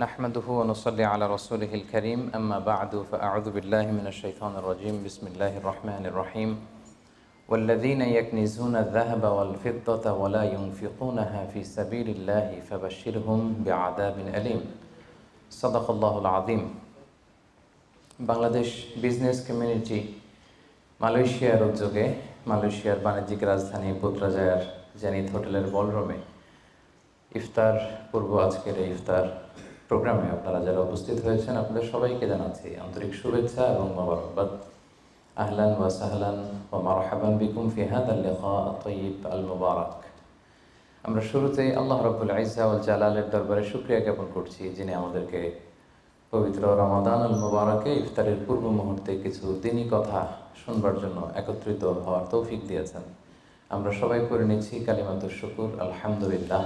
نحمده ونصلي على رسوله الكريم أما بعد فأعوذ بالله من الشيطان الرجيم بسم الله الرحمن الرحيم والذين يكنزون الذهب والفضة ولا ينفقونها في سبيل الله فبشرهم بعذاب أليم صدق الله العظيم Bangladesh business community মালয়েশিয়ার উদ্যোগে মালয়েশিয়ার বাণিজ্যিক রাজধানী পুত্রাজায়ার জেনিথ হোটেলের বলরুমে ইফতার পূর্ব আজকের এই ইফতার প্রোগ্রামে আপনারা যারা উপস্থিত হয়েছেন আপনাদের সবাইকে জানাচ্ছি আন্তরিক শুভেচ্ছা এবং মোবারকবাদ। আহলান ওয়া সাহলান ওয়া মারহাবান বিকুম ফি হাদাল লিকা আত-তাইয়িব আল মুবারাক। আমরা শুরুতেই আল্লাহ রাব্বুল ইজ্জা ওয়াল জালালের দরবারে শুকরিয়া জ্ঞাপন করছি যিনি আমাদেরকে পবিত্র রমাদান আল মুবারাকে ইফতারের পূর্ব মুহূর্তে কিছু দিনী কথা শুনবার জন্য একত্রিত হওয়ার তৌফিক দিয়েছেন। আমরা সবাই করে নিচ্ছি কালিমাতুশ শুকুর আলহামদুলিল্লাহ।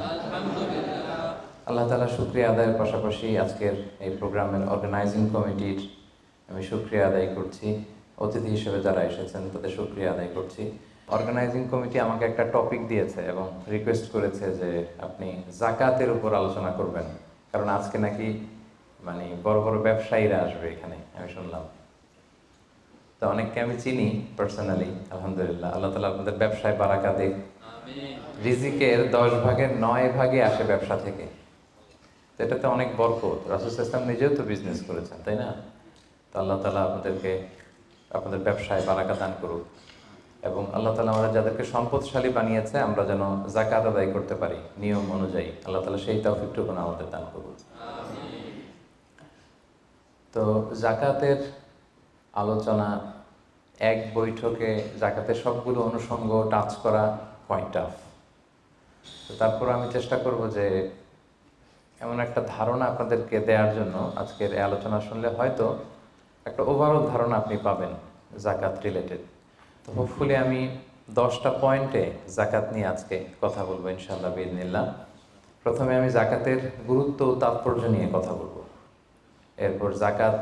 আল্লাহ তাআলা শুকরিয়া আদায়ের পাশাপাশি আজকের এই প্রোগ্রামের অর্গানাইজিং কমিটির আমি শুকরিয়া আদায় করছি, অতিথি হিসেবে যারা এসেছেন তাদের শুকরিয়া আদায় করছি। অর্গানাইজিং কমিটি আমাকে একটা টপিক দিয়েছে এবং রিকোয়েস্ট করেছে যে আপনি যাকাতের উপর আলোচনা করবেন, কারণ আজকে নাকি বড় বড় ব্যবসায়ীরা আসবে এখানে আমি শুনলাম। তো অনেককে আমি চিনি পার্সোনালি, আলহামদুলিল্লাহ। আল্লাহ তাআলা আপনাদের ব্যবসায় বারাকা দিক। রিজিকের 10 ভাগের 9 ভাগে আসে ব্যবসা থেকে। তো এটাতে অনেক বরকত। রাসূল সাল্লাল্লাহু আলাইহি ওয়াসাল্লাম নিজেও তো বিজনেস করেছেন, তাই না? তো আল্লাহ তাআলা আপনাদের ব্যবসায় বারাকা দান করুক এবং আল্লাহ তাআলা আমরা যাদেরকে সম্পদশালী বানিয়েছে আমরা যেন যাকাত আদায় করতে পারি নিয়ম অনুযায়ী, আল্লাহ তাআলা সেই তৌফিকটুকু আমাদের দান করুন। তো যাকাতের আলোচনা এক বৈঠকে যাকাতের সবগুলো অনুষঙ্গ টাচ করা কোয়াইট টাফ। তো তারপর আমি চেষ্টা করব যে এমন একটা ধারণা আপনাদেরকে দেওয়ার জন্য আজকের এই আলোচনা শুনলে হয়তো একটা ওভারঅল ধারণা আপনি পাবেন যাকাত রিলেটেড। তো হোপফুলি আমি 10টা পয়েন্টে যাকাত নিয়ে আজকে কথা বলবো ইনশাআল্লাহ বিইذنিল্লাহ। প্রথমে আমি যাকাতের গুরুত্ব ও তাৎপর্য নিয়ে কথা বলবো। এরপর যাকাত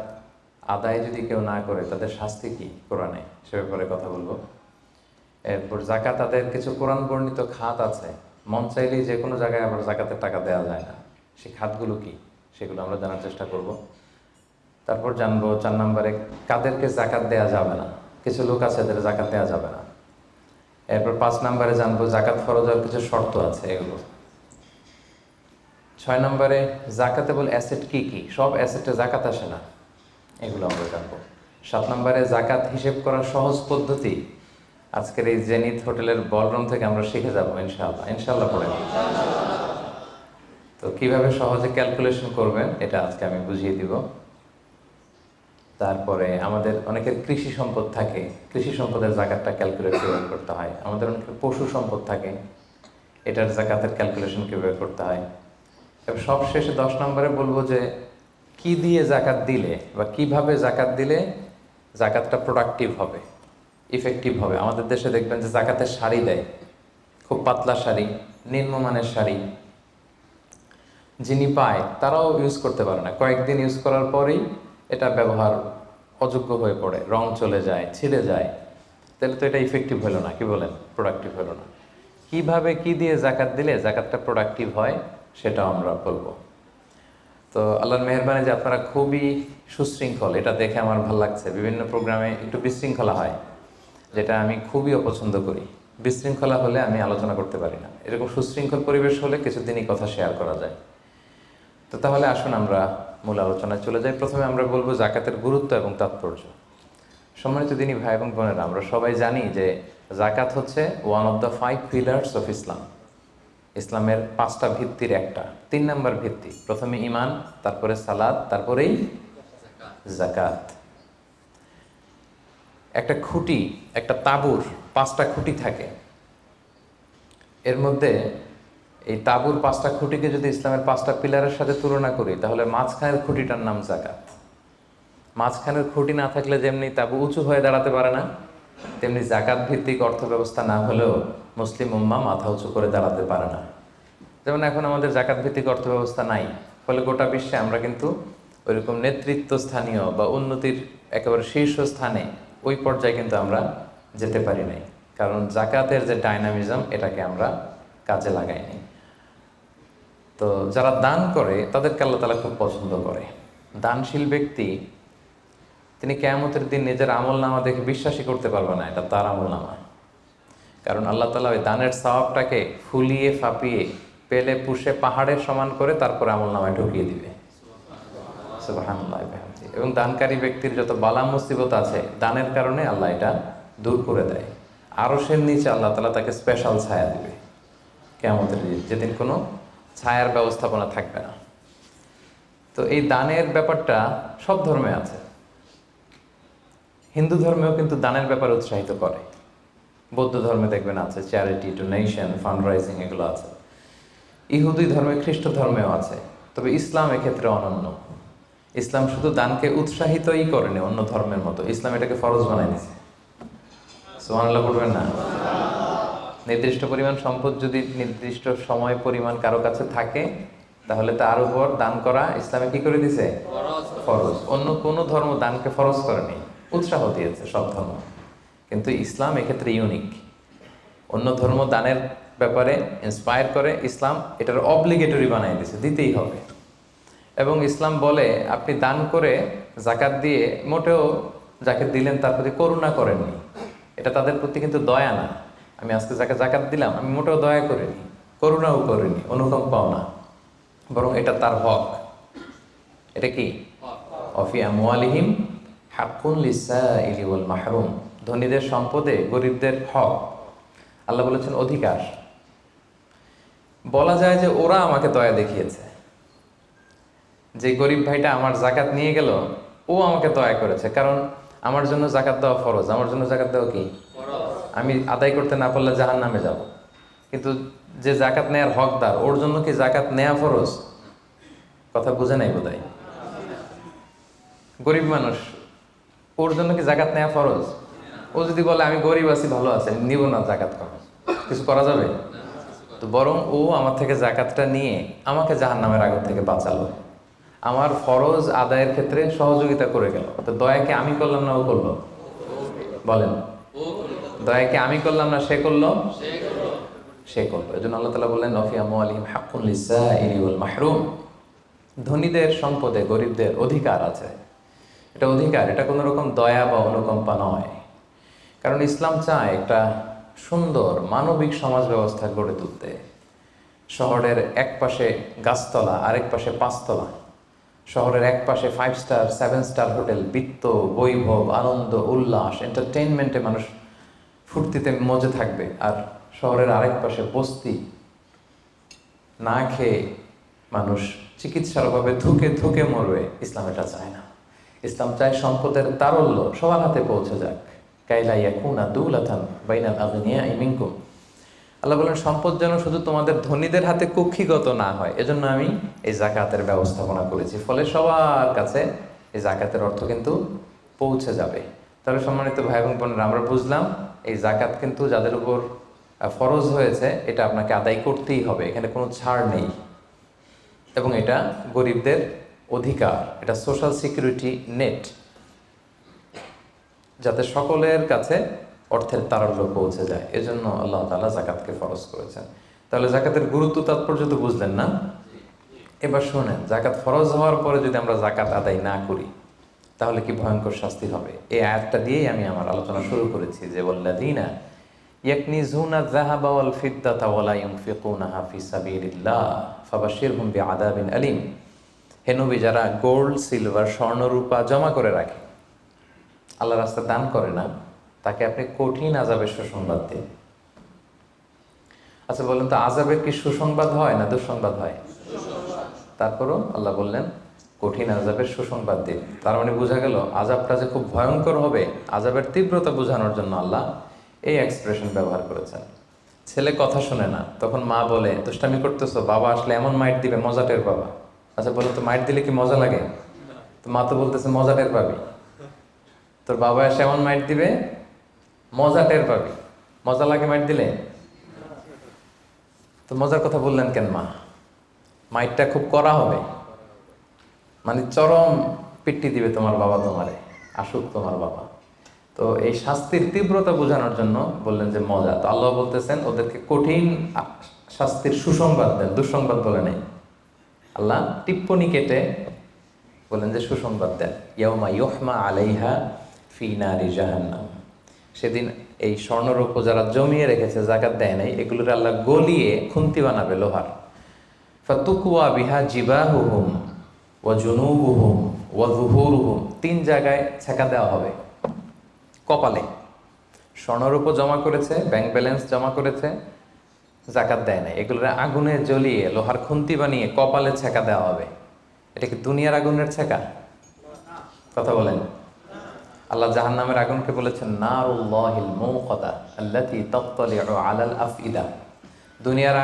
আদায় যদি কেউ না করে তাদের শাস্তি কি কোরআনে সে ব্যাপারে কথা বলবো। এরপর যাকাত আদায়ের কিছু কোরআন বর্ণিত খাত আছে, মন চাইলেই যে কোনো জায়গায় আবার যাকাতের টাকা দেওয়া যায় না, সেই খাতগুলো কি সেগুলো আমরা জানার চেষ্টা করব। তারপর জানবো 4 নম্বরে কাদেরকে যাকাত দেওয়া যাবে না, কিছু লোক আছে যাদের যাকাত দেওয়া যাবে না। এরপর 5 নম্বরে জানবো যাকাত ফরজ হওয়ার কিছু শর্ত আছে এগুলো। 6 নম্বরে যাকাতেবল অ্যাসেট কি কি, সব অ্যাসেটে যাকাত আসে না, এগুলো আমরা জানবো। 7 নম্বরে যাকাত হিসেব করার সহজ পদ্ধতি আজকের এই জেনিথ হোটেলের বলরুম থেকে আমরা শিখে যাবো ইনশাআল্লাহ পড়ে। তো কিভাবে সহজে ক্যালকুলেশন করবেন এটা আজকে আমি বুঝিয়ে দিব। তারপরে আমাদের অনেকের কৃষি সম্পদ থাকে, কৃষি সম্পদের যাকাতটা ক্যালকুলেট কিভাবে করতে হয়। আমাদের অনেকের পশু সম্পদ থাকে, এটার যাকাতের ক্যালকুলেশন কিভাবে করতে হয়। এবার সবশেষে 10 নম্বরে বলবো যে কি দিয়ে যাকাত দিলে বা কিভাবে যাকাত দিলে যাকাতটা প্রোডাক্টিভ হবে, ইফেক্টিভ হবে। আমাদের দেশে দেখবেন যে যাকাতের শাড়ি দেয়, খুব পাতলা শাড়ি, নিম্নমানের শাড়ি, যিনি পায় তারাও ইউজ করতে পারে না, কয়েকদিন ইউজ করার পরেই এটা ব্যবহার অযোগ্য হয়ে পড়ে, রং চলে যায়, ছিঁড়ে যায়। তাহলে তো এটা ইফেক্টিভ হলো না, কি বলেন, প্রোডাক্টিভ হলো না। কিভাবে কি দিয়ে যাকাত দিলে যাকাতটা প্রোডাক্টিভ হয় সেটাও আমরা বলবো। তো আল্লাহর মেহেরবানি যে আপনারা খুবই সুশৃঙ্খল, এটা দেখে আমার ভালো লাগছে। বিভিন্ন প্রোগ্রামে একটু বিশৃঙ্খলা হয়, যেটা আমি খুবই অপছন্দ করি। বিশৃঙ্খলা হলে আমি আলোচনা করতে পারি না। এরকম সুশৃঙ্খল পরিবেশ হলে কিছুদিনই কথা শেয়ার করা যায়। তো তাহলে আসুন আমরা মূল আলোচনায় চলে যাই। প্রথমে আমরা বলবো যাকাতের গুরুত্ব এবং তাৎপর্য। সম্মানিত দিনী ভাই এবং বোনেরা, আমরা সবাই জানি যে যাকাত হচ্ছে one of the 5 pillars of Islam. ইসলামের 5টা ভিত্তির একটা, 3 নম্বর ভিত্তি। প্রথমে ঈমান, তারপরে সালাত, তারপরেই যাকাত। একটা খুঁটি, একটা তাঁবুর 5টা খুঁটি থাকে। এর মধ্যে এই তাঁবুর 5টা খুঁটিকে যদি ইসলামের 5টা পিলারের সাথে তুলনা করি তাহলে মাঝখানের খুঁটিটার নাম যাকাত। মাঝখানের খুঁটি না থাকলে যেমনি তাঁবু উঁচু হয়ে দাঁড়াতে পারে না, তেমনি যাকাত ভিত্তিক অর্থ ব্যবস্থা না হলেও মুসলিম উম্মাহ মাথা উঁচু করে দাঁড়াতে পারে না। যেমন এখন আমাদের যাকাত ভিত্তিক অর্থ ব্যবস্থা নাই, ফলে গোটা বিশ্বে আমরা কিন্তু ওইরকম নেতৃত্ব স্থানীয় বা উন্নতির একেবারে শীর্ষস্থানে ওই পর্যায়ে কিন্তু আমরা যেতে পারি নাই, কারণ যাকাতের যে ডাইনামিজম এটাকে আমরা কাজে লাগাইনি। তো যারা দান করে তাদেরকে আল্লাহ তাআলা খুব পছন্দ করে। দানশীল ব্যক্তি তিনি কিয়ামতের দিন নিজের আমলনামা দেখে বিশ্বাসই করতে পারবে না এটা তার আমলনামা। কারণ আল্লাহ তাআলা ওই দানের সওয়াবটাকে ফুলিয়ে ফাঁপিয়ে পেলে পুষে পাহাড়ের সমান করে তারপরে আমলনামায় ঢুকিয়ে দিবে। সুবহানাল্লাহ। এবং দানকারী ব্যক্তির যত বালা মুসিবত আছে দানের কারণে আল্লাহ এটা দূর করে দেয়। আরশের নিচে আল্লাহ তাআলা তাকে স্পেশাল ছায়া দিবে কিয়ামতের দিন, যেদিন কোনো ছায়ার ব্যবস্থাপনা থাকবে না। তো এই দানের ব্যাপারটা সব ধর্মে আছে। হিন্দু ধর্মেও কিন্তু দানের ব্যাপারে উৎসাহিত করে। বৌদ্ধ ধর্মে দেখবেন আছে চ্যারিটি, ডোনেশন, ফান্ড রাইজিং, এগুলো আছে। ইহুদি ধর্মে, খ্রিস্ট ধর্মেও আছে। তবে ইসলাম এক্ষেত্রে অনন্য। ইসলাম শুধু দানকে উৎসাহিতই করেনি অন্য ধর্মের মতো, ইসলাম এটাকে ফরজ বানাই দিয়েছে। সুবহানাল্লাহ বলবেন না? নির্দিষ্ট পরিমাণ সম্পদ যদি নির্দিষ্ট সময় পরিমাণ কারো কাছে থাকে তাহলে তার উপর দান করা ইসলামে কি করে দিছে? ফরজ। অন্য কোনো ধর্ম দানকে ফরজ করেনি, উৎসাহ দিয়েছে সব ধর্ম। কিন্তু ইসলাম এক্ষেত্রে ইউনিক। অন্য ধর্ম দানের ব্যাপারে ইন্সপায়ার করে, ইসলাম এটার অব্লিগেটরি বানাই দিয়েছে, দিতেই হবে। এবং ইসলাম বলে আপনি দান করে জাকাত দিয়ে মোটেও যাকে দিলেন তার প্রতি করুণা করেননি। এটা তাদের প্রতি কিন্তু দয়া না। আমি আজকে যাকে জাকাত দিলাম আমি মোটেও দয়া করিনি, করুণাও করিনি, অনুকম্পাও না, বরং এটা তার হক। এটা কি? অফি আমওয়ালিহিম হাক্কুন লিসাইলি ওয়াল মাহরুম। ধনীদের সম্পদে গরিবদের হক। আল্লাহ বলেছেন অধিকার। বলা যায় যে ওরা আমাকে দয়া দেখিয়েছে। যে গরিব ভাইটা আমার জাকাত নিয়ে গেল ও আমাকে দয়া করেছে, কারণ আমার জন্য জাকাত দেওয়া ফরজ। আমার জন্য জাকাত দেওয়া কি? আমি আদায় করতে না পারলে জাহান্নামে যাব। কিন্তু যে জাকাত নেয়ার হকদার ওর জন্য কি জাকাত নেয়া ফরজ? কথা বুঝে নাই বোধহয়। গরিব মানুষ, ওর জন্য কি জাকাত নেয়া ফরজ? ও যদি বলে আমি গরিব আছি, ভালো আছে, নিব না জাকাত, কিছু করা যাবে? তো বরং ও আমার থেকে জাকাতটা নিয়ে আমাকে জাহান্নামের আগুন থেকে বাঁচালো, আমার ফরজ আদায়ের ক্ষেত্রে সহযোগিতা করে গেল। তো দয়াকে আমি করলাম না ও করলো? বলেন, দয়াকে আমি করলাম না সে করলো? সে করলো। এই জন্য আল্লাহ তাআলা বললেন অফি আমওয়ালিহিম হাক্কুন লিসাইলি ওয়াল মাহরুম। ধনীদের সম্পদে গরিবদের অধিকার আছে। এটা অধিকার, এটা কোনো রকম দয়া বা অনুকম্পা নয়। কারণ ইসলাম চায় একটা সুন্দর মানবিক সমাজ ব্যবস্থা গড়ে তুলতে। শহরের এক পাশে গাছতলা, আরেক পাশে পাঁচতলা। শহরের এক পাশে 5 স্টার 7 স্টার হোটেল, বৃত্ত, বৈভব, আনন্দ, উল্লাস, এন্টারটেইনমেন্টে মানুষ ফুর্তিতে মজে থাকবে। আর শহরের আরেক পাশে বস্তি, না খেয়ে মানুষ চিকিৎসার অভাবে ধুকে ধুকে মরবে। ইসলাম এটা চায় না। ইসলাম চায় সম্পদের তারল্য সবার হাতে পৌঁছে যাক। কাইলা ইয়াকুনা দুলাতান বাইনাল আগনিয়াই মিনকুম। আল্লাহ বলেন সম্পদ যেন শুধু তোমাদের ধনীদের হাতে কুক্ষিগত না হয়, এজন্য আমি এই জাকাতের ব্যবস্থাপনা করেছি। ফলে সবার কাছে এই জাকাতের অর্থ কিন্তু পৌঁছে যাবে। তাহলে সম্মানিত ভাই এবং বোনেরা, আমরা বুঝলাম এই জাকাত কিন্তু যাদের উপর ফরজ হয়েছে এটা আপনাকে আদায় করতেই হবে, এখানে কোনো ছাড় নেই। এবং এটা গরিবদের অধিকার, এটা সোশ্যাল সিকিউরিটি নেট, যাতে সকলের কাছে অর্থের তারল্য পৌঁছে যায়। এজন্য আল্লাহ তাআলা জাকাতকে ফরজ করেছেন। তাহলে জাকাতের গুরুত্ব তাৎপর্য তো বুঝলেন না? এবার শোনেন, জাকাত ফরজ হওয়ার পরে যদি আমরা জাকাত আদায় না করি তাহলে কি ভয়ঙ্কর শাস্তি হবে। এই আয়াতটা দিয়েই আমি আমার আলোচনা শুরু করেছি যে ওয়াল্লাযীনা ইয়াকনিজুনা যাহাবা ওয়াল ফিদ্দাতা ওয়া লা ইউনফিকুনাহা ফি সাবিলিল্লাহ ফাবাশশিরহুম বিআযাবিন আলীম। হে নবী, যারা গোল্ড, সিলভার, স্বর্ণ, রূপা জমা করে রাখে, আল্লাহর রাস্তায় দান করে না, তাকে আপনি কঠিন আযাবের সুসংবাদ দিন। আচ্ছা বলেন তো, আযাবের কি সুসংবাদ হয় না দুঃসংবাদ হয়? তারপরও আল্লাহ বললেন কঠিন আযাবের সুসংবাদ দিন। তার মানে বোঝা গেল আযাবটা যে খুব ভয়ঙ্কর হবে, আযাবের তীব্রতা বোঝানোর জন্য আল্লাহ এই এক্সপ্রেশন ব্যবহার করেছেন। ছেলে কথা শোনে না, তখন মা বলে দুষ্টামি করতেছো, বাবা আসলে এমন মাইট দিবে মজা টের পাবা। আচ্ছা বলো তো, মাইট দিলে কি মজা লাগে? তো মা তো বলতেছে মজা টের পাবি। তোর বাবা এসে এমন মাইট দিবে মজা টের পাবি। মজা লাগে মাইট দিলে? তো মজার কথা বললেন কেন মা? মাইটটা খুব কড়া হবে, মানে চরম পিট্টি দিবে তোমার বাবা তোমারে, আসুক তোমার বাবা। তো এই শাস্তির তীব্রতা বোঝানোর জন্য বললেন যে মজা। তো আল্লাহ বলতেছেন ওদেরকে কঠিন শাস্তির সুসংবাদ দেন, দুঃসংবাদ বলে নেই। আল্লাহ টিপ্পনি কেটে বলেন যে সুসংবাদ দেন, ইয়াউমা ইউহমা আলাইহা ফি নারি জাহান্নাম। সেদিন এই স্বর্ণরূপ যারা জমিয়ে রেখেছে, জাকাত দেয় নাই, এগুলোর আল্লাহ গলিয়ে খুন্তি বানাবে লোহার। ফাতুকুয়া বিহা জিবাহুহুম ওয়া জুনুবুহুম ওয়া যুহুরুহুম, 3 জায়গায় ছেঁকা দেওয়া হবে। কপালে স্বর্ণরূপ জমা করেছে, ব্যাংক ব্যালেন্স জমা করেছে, জাকাত দেয় নাই, এগুলোর আগুনে জ্বলিয়ে লোহার খুন্তি বানিয়ে কপালে ছেঁকা দেওয়া হবে। এটা কি দুনিয়ার আগুনের ছেঁকা? কথা বলেন। আল্লাহ জাহান্নামের আগুনকে বলেছেন নারুল্লাহিল মুকাদা আল্লাতী তাত্তালিউ আলাল আফইদা। দুনিয়ার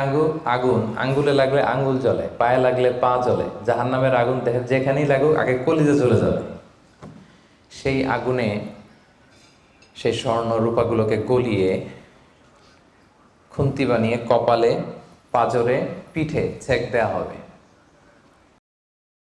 আগুন আঙ্গুলে লাগলে আঙ্গুল জ্বলে, পায়ে লাগলে পা জ্বলে। জাহান্নামের আগুন দেহে যেখানেই লাগুক আগে কলিজে চলে যাবে। সেই আগুনে সেই স্বর্ণ রূপাগুলোকে গলিয়ে খুন্তি বানিয়ে কপালে, পাজরে, পিঠে ছেক দেওয়া হবে।